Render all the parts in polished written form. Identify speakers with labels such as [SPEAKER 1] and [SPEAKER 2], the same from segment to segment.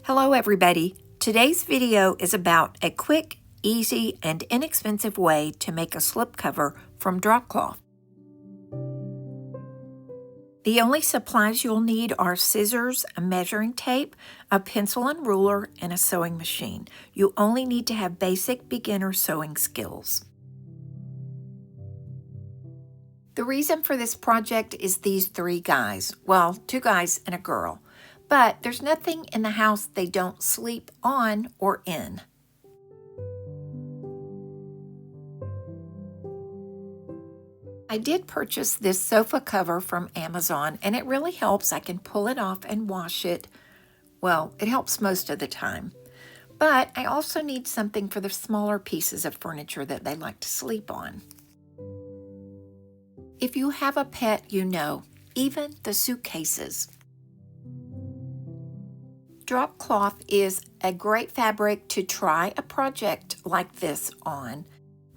[SPEAKER 1] Hello everybody. Today's video is about a quick, easy, and inexpensive way to make a slipcover from drop cloth. The only supplies you'll need are scissors, a measuring tape, a pencil and ruler, and a sewing machine. You only need to have basic beginner sewing skills. The reason for this project is these three guys. Well, two guys and a girl. But there's nothing in the house they don't sleep on or in. I did purchase this sofa cover from Amazon, and it really helps. I can pull it off and wash it. Well, it helps most of the time. But I also need something for the smaller pieces of furniture that they like to sleep on. If you have a pet, you know, even the suitcases. Drop cloth is a great fabric to try a project like this on.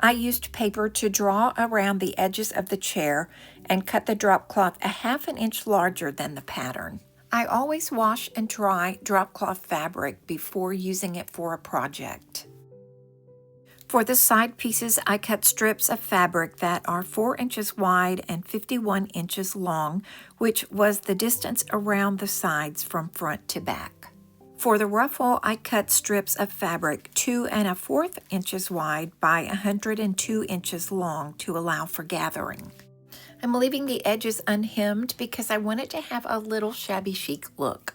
[SPEAKER 1] I used paper to draw around the edges of the chair and cut the drop cloth a ½ inch larger than the pattern. I always wash and dry drop cloth fabric before using it for a project. For the side pieces, I cut strips of fabric that are 4 inches wide and 51 inches long, which was the distance around the sides from front to back. For the ruffle, I cut strips of fabric 2 1/4 inches wide by 102 inches long to allow for gathering. I'm leaving the edges unhemmed because I want it to have a little shabby chic look.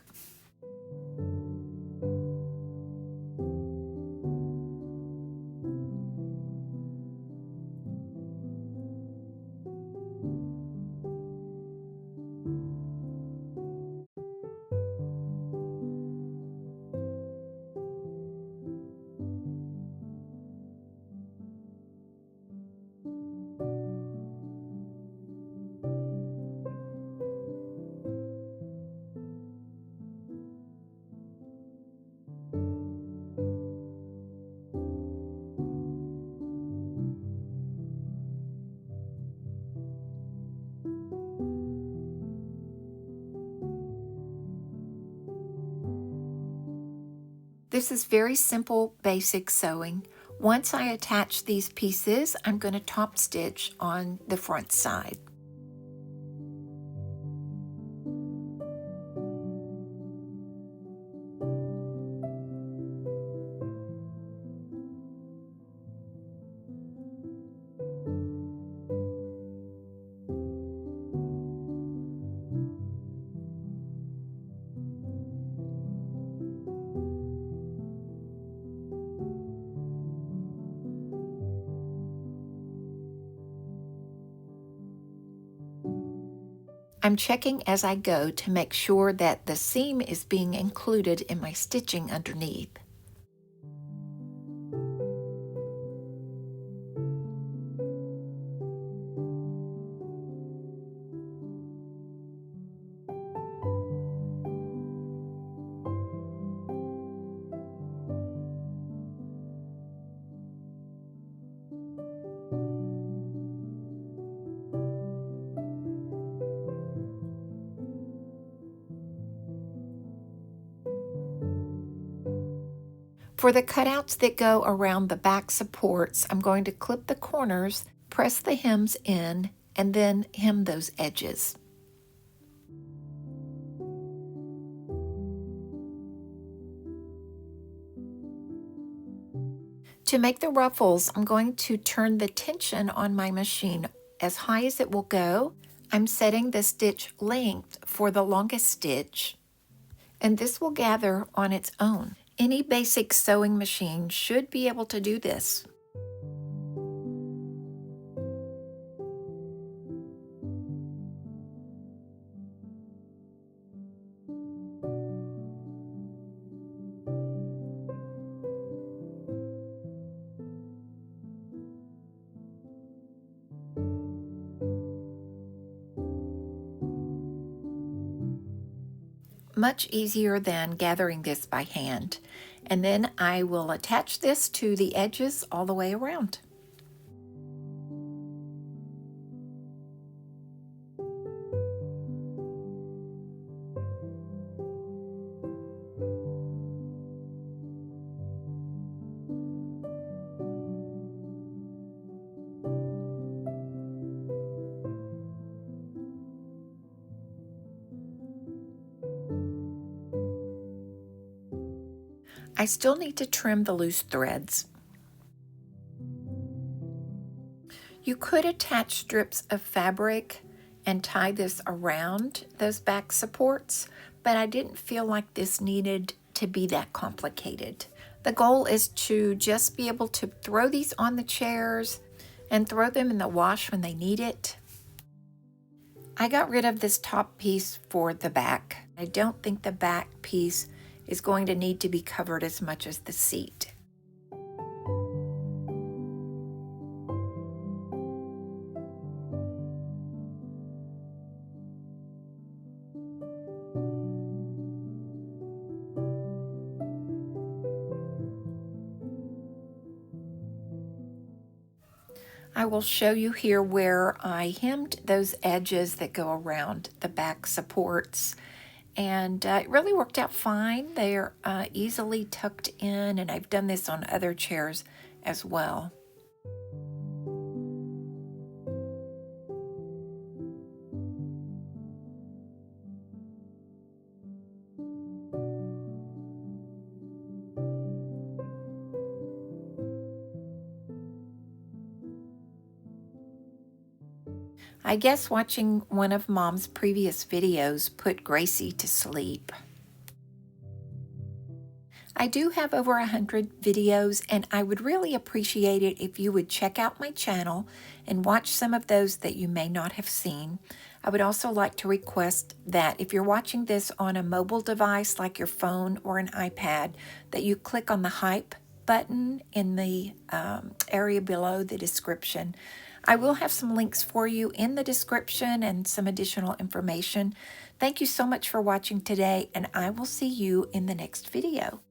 [SPEAKER 1] This is very simple, basic sewing. Once I attach these pieces, I'm going to top stitch on the front side. I'm checking as I go to make sure that the seam is being included in my stitching underneath. For the cutouts that go around the back supports, I'm going to clip the corners, press the hems in, and then hem those edges. To make the ruffles, I'm going to turn the tension on my machine as high as it will go. I'm setting the stitch length for the longest stitch, and this will gather on its own. Any basic sewing machine should be able to do this. Much easier than gathering this by hand. And then I will attach this to the edges all the way around. I still need to trim the loose threads. You could attach strips of fabric and tie this around those back supports, but I didn't feel like this needed to be that complicated. The goal is to just be able to throw these on the chairs and throw them in the wash when they need it. I got rid of this top piece for the back. I don't think the back piece is going to need to be covered as much as the seat. I will show you here where I hemmed those edges that go around the back supports, and it really worked out fine. They're easily tucked in, and I've done this on other chairs as well. I guess watching one of Mom's previous videos put Gracie to sleep. I do have over 100 videos, and I would really appreciate it if you would check out my channel and watch some of those that you may not have seen. I would also like to request that if you're watching this on a mobile device like your phone or an iPad, that you click on the hype button in the area below the description. I will have some links for you in the description and some additional information. Thank you so much for watching today, and I will see you in the next video.